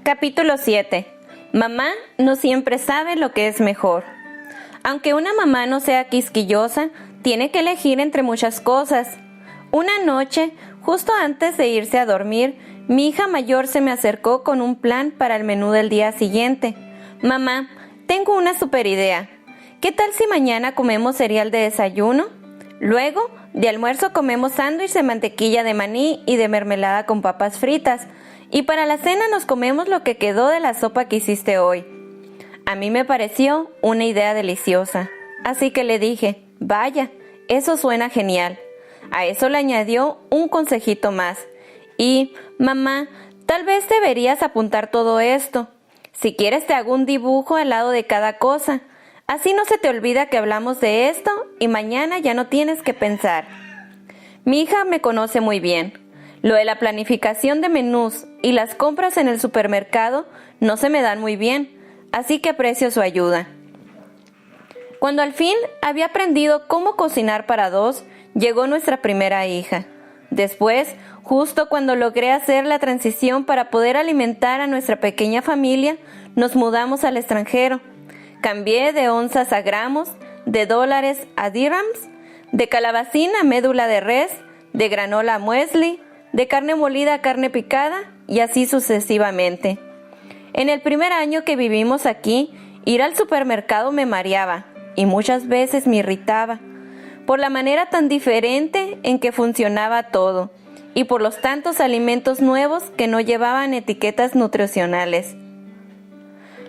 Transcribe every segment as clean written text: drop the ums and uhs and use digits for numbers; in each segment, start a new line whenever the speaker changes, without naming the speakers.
Capítulo 7. Mamá no siempre sabe lo que es mejor. Aunque una mamá no sea quisquillosa, tiene que elegir entre muchas cosas. Una noche, justo antes de irse a dormir, mi hija mayor se me acercó con un plan para el menú del día siguiente. Mamá, tengo una super idea. ¿Qué tal si mañana comemos cereal de desayuno? Luego, de almuerzo comemos sándwich de mantequilla de maní y de mermelada con papas fritas. Y para la cena nos comemos lo que quedó de la sopa que hiciste hoy. A mí me pareció una idea deliciosa. Así que le dije, vaya, eso suena genial. A eso le añadió un consejito más. Y, mamá, tal vez deberías apuntar todo esto. Si quieres te hago un dibujo al lado de cada cosa. Así no se te olvida que hablamos de esto y mañana ya no tienes que pensar. Mi hija me conoce muy bien. Lo de la planificación de menús y las compras en el supermercado no se me dan muy bien, así que aprecio su ayuda. Cuando al fin había aprendido cómo cocinar para dos, llegó nuestra primera hija. Después, justo cuando logré hacer la transición para poder alimentar a nuestra pequeña familia, nos mudamos al extranjero. Cambié de onzas a gramos, de dólares a dirhams, de calabacín a médula de res, de granola a muesli, de carne molida a carne picada y así sucesivamente. En el primer año que vivimos aquí, ir al supermercado me mareaba y muchas veces me irritaba por la manera tan diferente en que funcionaba todo y por los tantos alimentos nuevos que no llevaban etiquetas nutricionales.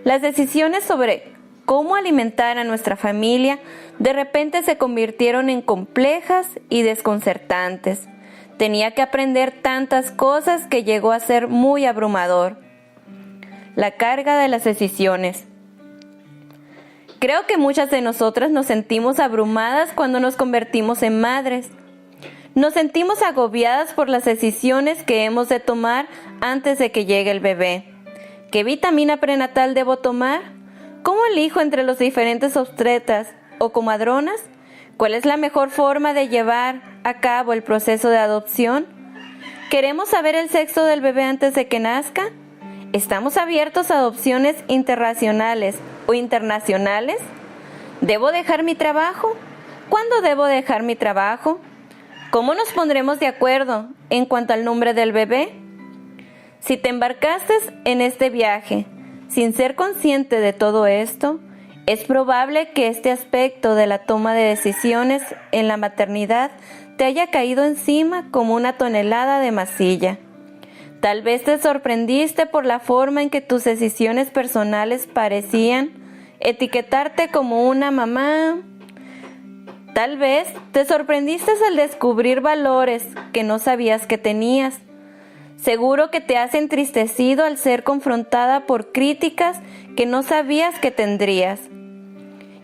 Las decisiones sobre cómo alimentar a nuestra familia de repente se convirtieron en complejas y desconcertantes. Tenía que aprender tantas cosas que llegó a ser muy abrumador. La carga de las decisiones. Creo que muchas de nosotras nos sentimos abrumadas cuando nos convertimos en madres. Nos sentimos agobiadas por las decisiones que hemos de tomar antes de que llegue el bebé. ¿Qué vitamina prenatal debo tomar? ¿Cómo elijo entre los diferentes obstetras o comadronas? ¿Cuál es la mejor forma de llevar a cabo el proceso de adopción? ¿Queremos saber el sexo del bebé antes de que nazca? ¿Estamos abiertos a adopciones interracionales o internacionales? ¿Debo dejar mi trabajo? ¿Cuándo debo dejar mi trabajo? ¿Cómo nos pondremos de acuerdo en cuanto al nombre del bebé? Si te embarcaste en este viaje sin ser consciente de todo esto, es probable que este aspecto de la toma de decisiones en la maternidad te haya caído encima como una tonelada de masilla. Tal vez te sorprendiste por la forma en que tus decisiones personales parecían etiquetarte como una mamá. Tal vez te sorprendiste al descubrir valores que no sabías que tenías. Seguro que te has entristecido al ser confrontada por críticas que no sabías que tendrías.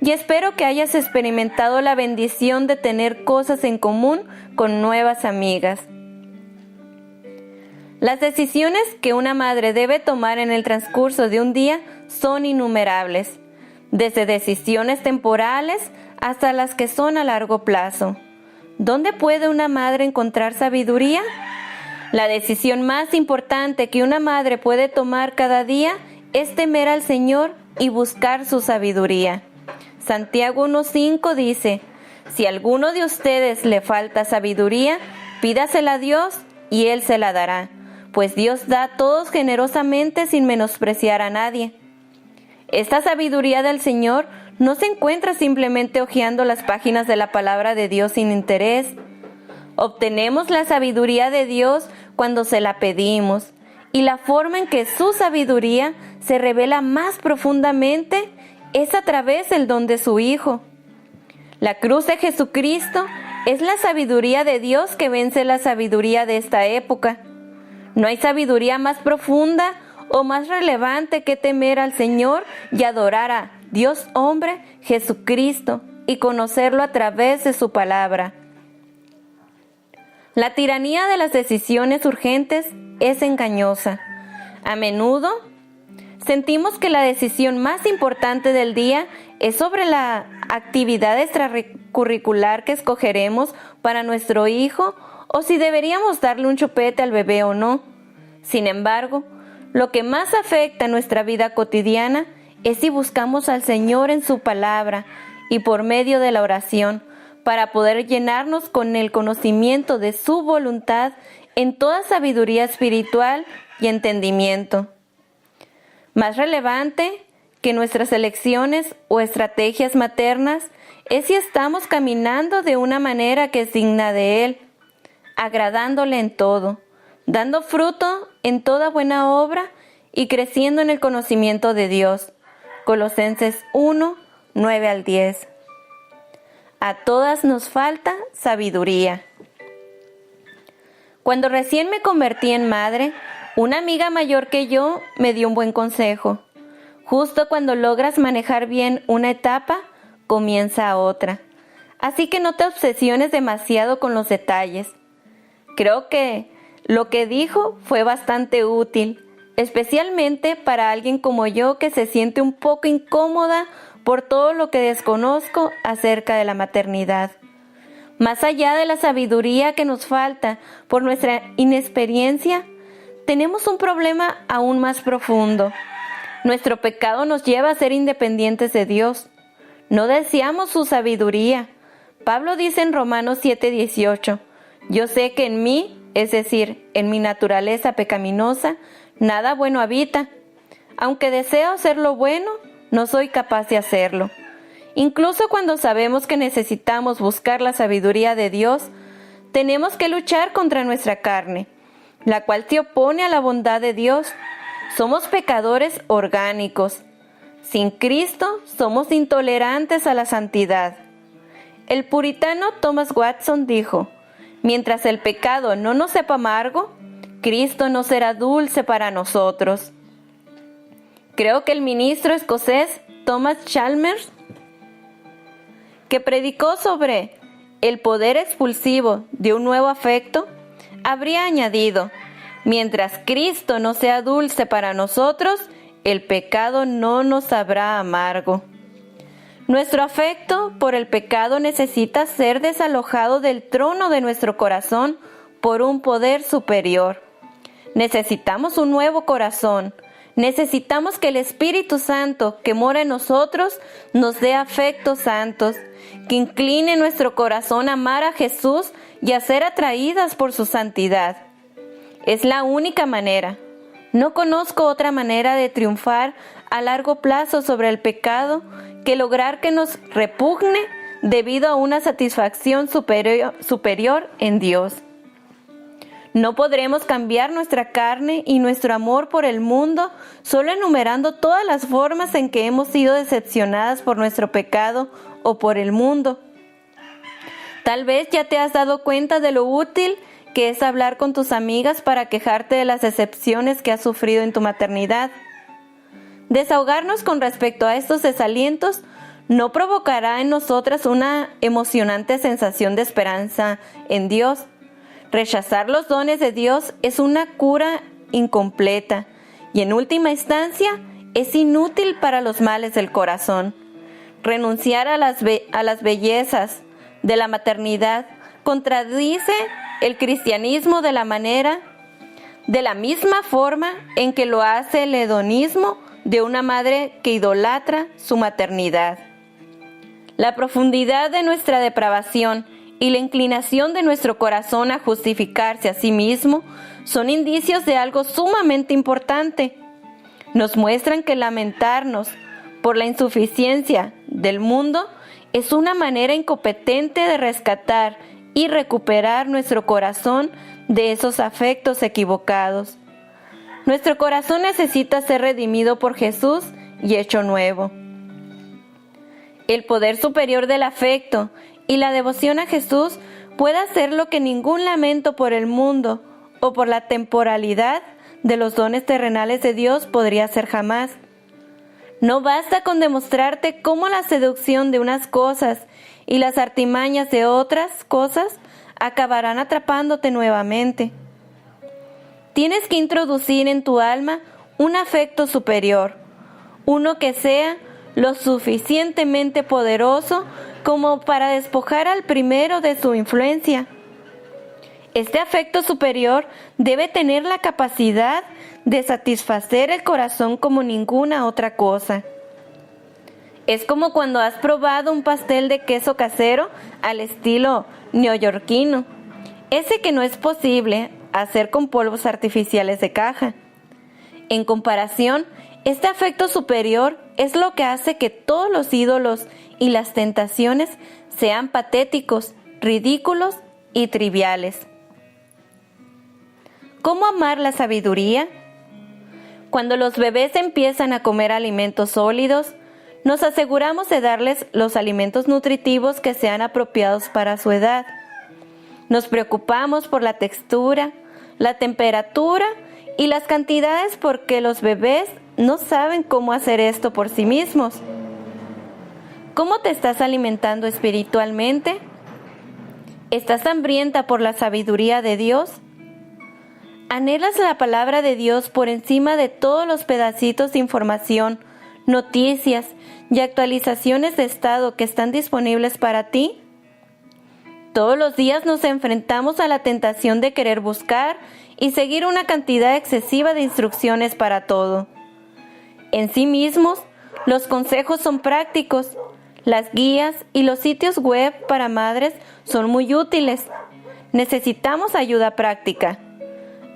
Y espero que hayas experimentado la bendición de tener cosas en común con nuevas amigas. Las decisiones que una madre debe tomar en el transcurso de un día son innumerables, desde decisiones temporales hasta las que son a largo plazo. ¿Dónde puede una madre encontrar sabiduría? La decisión más importante que una madre puede tomar cada día es temer al Señor y buscar su sabiduría. Santiago 1:5 dice, si a alguno de ustedes le falta sabiduría, pídasela a Dios y Él se la dará, pues Dios da a todos generosamente sin menospreciar a nadie. Esta sabiduría del Señor no se encuentra simplemente hojeando las páginas de la palabra de Dios sin interés. Obtenemos la sabiduría de Dios cuando se la pedimos, y la forma en que su sabiduría se revela más profundamente es a través del don de su Hijo. La cruz de Jesucristo es la sabiduría de Dios que vence la sabiduría de esta época. No hay sabiduría más profunda o más relevante que temer al Señor y adorar a Dios hombre, Jesucristo, y conocerlo a través de su palabra. La tiranía de las decisiones urgentes es engañosa. A menudo sentimos que la decisión más importante del día es sobre la actividad extracurricular que escogeremos para nuestro hijo o si deberíamos darle un chupete al bebé o no. Sin embargo, Lo que más afecta nuestra vida cotidiana es si buscamos al Señor en su palabra y por medio de la oración, para poder llenarnos con el conocimiento de su voluntad en toda sabiduría espiritual y entendimiento. Más relevante que nuestras elecciones o estrategias maternas es si estamos caminando de una manera que es digna de Él, agradándole en todo, dando fruto en toda buena obra y creciendo en el conocimiento de Dios. Colosenses 1, 9 al 10. A todas nos falta sabiduría. Cuando recién me convertí en madre, una amiga mayor que yo me dio un buen consejo. Justo cuando logras manejar bien una etapa, comienza otra. Así que no te obsesiones demasiado con los detalles. Creo que lo que dijo fue bastante útil, especialmente para alguien como yo que se siente un poco incómoda por todo lo que desconozco acerca de la maternidad. Más allá de la sabiduría que nos falta por nuestra inexperiencia, tenemos un problema aún más profundo. Nuestro pecado nos lleva a ser independientes de Dios. No deseamos su sabiduría. Pablo dice en Romanos 7:18, yo sé que en mí, es decir, en mi naturaleza pecaminosa, nada bueno habita. Aunque deseo hacer lo bueno, no soy capaz de hacerlo. Incluso cuando sabemos que necesitamos buscar la sabiduría de Dios, tenemos que luchar contra nuestra carne, la cual se opone a la bondad de Dios. Somos pecadores orgánicos. Sin Cristo somos intolerantes a la santidad. El puritano Thomas Watson dijo, mientras el pecado no nos sepa amargo, Cristo no será dulce para nosotros. Creo que el ministro escocés Thomas Chalmers, que predicó sobre el poder expulsivo de un nuevo afecto, habría añadido, mientras Cristo no sea dulce para nosotros, el pecado no nos sabrá amargo. Nuestro afecto por el pecado necesita ser desalojado del trono de nuestro corazón por un poder superior. Necesitamos un nuevo corazón. Necesitamos que el Espíritu Santo que mora en nosotros nos dé afectos santos, que incline nuestro corazón a amar a Jesús y a ser atraídas por su santidad. Es la única manera. No conozco otra manera de triunfar a largo plazo sobre el pecado que lograr que nos repugne debido a una satisfacción superior en Dios. No podremos cambiar nuestra carne y nuestro amor por el mundo solo enumerando todas las formas en que hemos sido decepcionadas por nuestro pecado o por el mundo. Tal vez ya te has dado cuenta de lo útil que es hablar con tus amigas para quejarte de las decepciones que has sufrido en tu maternidad. Desahogarnos con respecto a estos desalientos no provocará en nosotras una emocionante sensación de esperanza en Dios. Rechazar los dones de Dios es una cura incompleta y en última instancia es inútil para los males del corazón. Renunciar a las bellezas de la maternidad contradice el cristianismo de la misma forma en que lo hace el hedonismo de una madre que idolatra su maternidad. La profundidad de nuestra depravación y la inclinación de nuestro corazón a justificarse a sí mismo son indicios de algo sumamente importante. Nos muestran que lamentarnos por la insuficiencia del mundo es una manera incompetente de rescatar y recuperar nuestro corazón de esos afectos equivocados. Nuestro corazón necesita ser redimido por Jesús y hecho nuevo. El poder superior del afecto y la devoción a Jesús puede hacer lo que ningún lamento por el mundo o por la temporalidad de los dones terrenales de Dios podría hacer jamás. No basta con demostrarte cómo la seducción de unas cosas y las artimañas de otras cosas acabarán atrapándote nuevamente. Tienes que introducir en tu alma un afecto superior, uno que sea lo suficientemente poderoso como para despojar al primero de su influencia. Este afecto superior debe tener la capacidad de satisfacer el corazón como ninguna otra cosa. Es como cuando has probado un pastel de queso casero al estilo neoyorquino, ese que no es posible hacer con polvos artificiales de caja. En comparación, este afecto superior es lo que hace que todos los ídolos y las tentaciones sean patéticos, ridículos y triviales. ¿Cómo amar la sabiduría? Cuando los bebés empiezan a comer alimentos sólidos, nos aseguramos de darles los alimentos nutritivos que sean apropiados para su edad. Nos preocupamos por la textura, la temperatura y las cantidades porque los bebés no saben cómo hacer esto por sí mismos. ¿Cómo te estás alimentando espiritualmente? ¿Estás hambrienta por la sabiduría de Dios? ¿Anhelas la palabra de Dios por encima de todos los pedacitos de información, noticias y actualizaciones de estado que están disponibles para ti? Todos los días nos enfrentamos a la tentación de querer buscar y seguir una cantidad excesiva de instrucciones para todo. En sí mismos, los consejos son prácticos. Las guías y los sitios web para madres son muy útiles. Necesitamos ayuda práctica.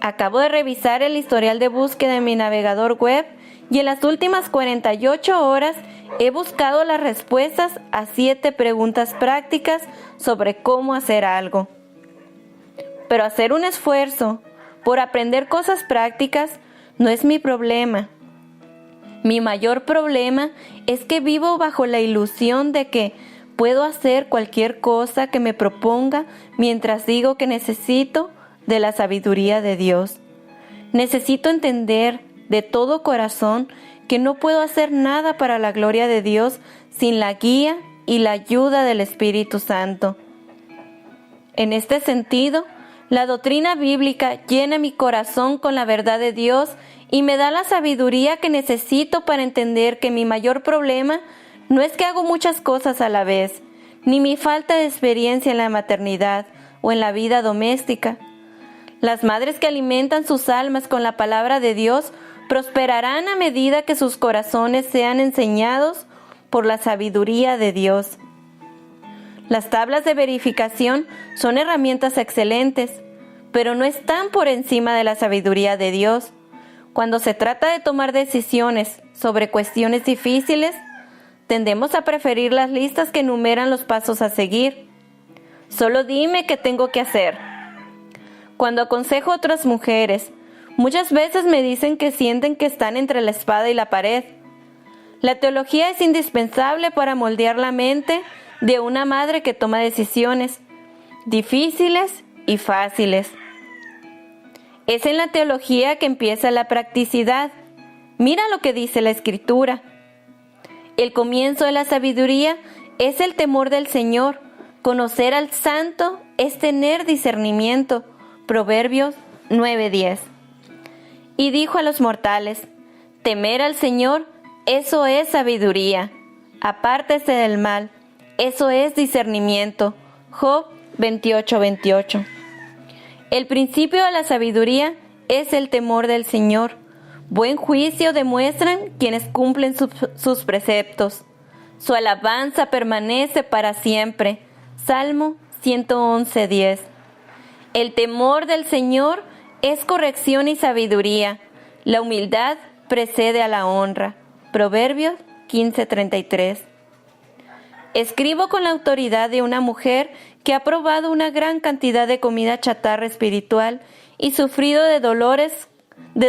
Acabo de revisar el historial de búsqueda en mi navegador web y en las últimas 48 horas he buscado las respuestas a 7 preguntas prácticas sobre cómo hacer algo. Pero hacer un esfuerzo por aprender cosas prácticas no es mi problema. Mi mayor problema es que vivo bajo la ilusión de que puedo hacer cualquier cosa que me proponga mientras digo que necesito de la sabiduría de Dios. Necesito entender de todo corazón que no puedo hacer nada para la gloria de Dios sin la guía y la ayuda del Espíritu Santo. En este sentido, la doctrina bíblica llena mi corazón con la verdad de Dios y me da la sabiduría que necesito para entender que mi mayor problema no es que hago muchas cosas a la vez, ni mi falta de experiencia en la maternidad o en la vida doméstica. Las madres que alimentan sus almas con la palabra de Dios prosperarán a medida que sus corazones sean enseñados por la sabiduría de Dios. Las tablas de verificación son herramientas excelentes, pero no están por encima de la sabiduría de Dios. Cuando se trata de tomar decisiones sobre cuestiones difíciles, tendemos a preferir las listas que enumeran los pasos a seguir. Solo dime qué tengo que hacer. Cuando aconsejo a otras mujeres, muchas veces me dicen que sienten que están entre la espada y la pared. La teología es indispensable para moldear la mente de una madre que toma decisiones difíciles y fáciles. Es en la teología que empieza la practicidad. Mira lo que dice la Escritura. El comienzo de la sabiduría es el temor del Señor. Conocer al Santo es tener discernimiento. Proverbios 9:10. Y dijo a los mortales: temer al Señor, eso es sabiduría. Apártese del mal, eso es discernimiento. Job 28:28. El principio de la sabiduría es el temor del Señor. Buen juicio demuestran quienes cumplen sus preceptos. Su alabanza permanece para siempre. Salmo 111:10. El temor del Señor es corrección y sabiduría. La humildad precede a la honra. Proverbios 15:33. Escribo con la autoridad de una mujer que ha probado una gran cantidad de comida chatarra espiritual y sufrido de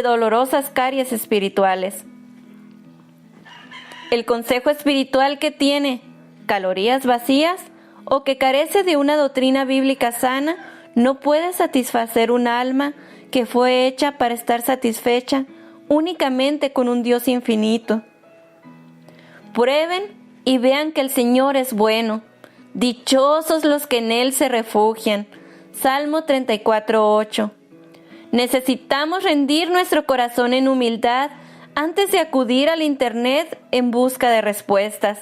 dolorosas caries espirituales. El consejo espiritual que tiene calorías vacías o que carece de una doctrina bíblica sana no puede satisfacer un alma que fue hecha para estar satisfecha únicamente con un Dios infinito. Prueben y vean que el Señor es bueno. Dichosos los que en Él se refugian. Salmo 34:8. Necesitamos rendir nuestro corazón en humildad antes de acudir al Internet en busca de respuestas.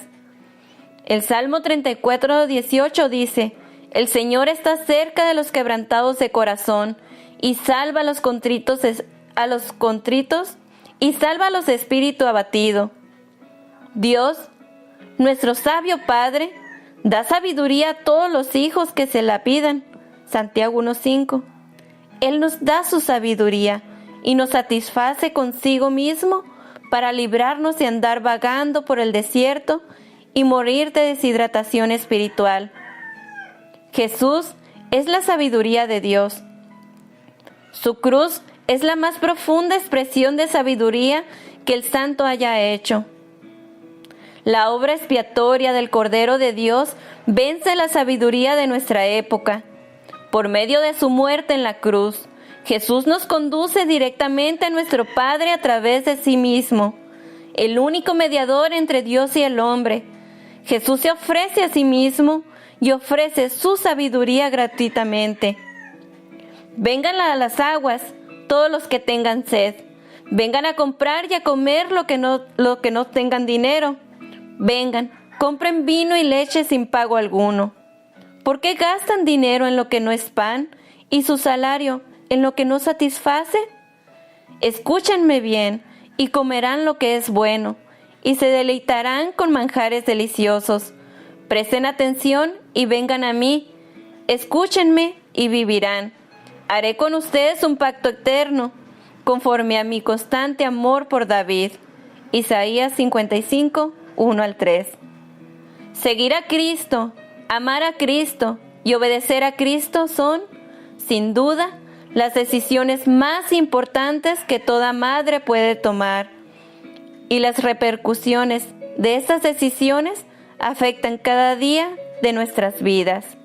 El Salmo 34:18 dice: el Señor está cerca de los quebrantados de corazón y salva a los contritos a los contritos y salva a los de espíritu abatido. Dios, nuestro sabio Padre, da sabiduría a todos los hijos que se la pidan. Santiago 1:5. Él nos da su sabiduría y nos satisface consigo mismo para librarnos de andar vagando por el desierto y morir de deshidratación espiritual. Jesús es la sabiduría de Dios. Su cruz es la más profunda expresión de sabiduría que el santo haya hecho. La obra expiatoria del Cordero de Dios vence la sabiduría de nuestra época. Por medio de su muerte en la cruz, Jesús nos conduce directamente a nuestro Padre a través de sí mismo, el único mediador entre Dios y el hombre. Jesús se ofrece a sí mismo y ofrece su sabiduría gratuitamente. Vengan a las aguas todos los que tengan sed. Vengan a comprar y a comer lo que no tengan dinero. Vengan, compren vino y leche sin pago alguno. ¿Por qué gastan dinero en lo que no es pan y su salario en lo que no satisface? Escúchenme bien y comerán lo que es bueno y se deleitarán con manjares deliciosos. Presten atención y vengan a mí. Escúchenme y vivirán. Haré con ustedes un pacto eterno, conforme a mi constante amor por David. Isaías 55, 1-3. Seguir a Cristo, amar a Cristo y obedecer a Cristo son, sin duda, las decisiones más importantes que toda madre puede tomar. Y las repercusiones de estas decisiones afectan cada día de nuestras vidas.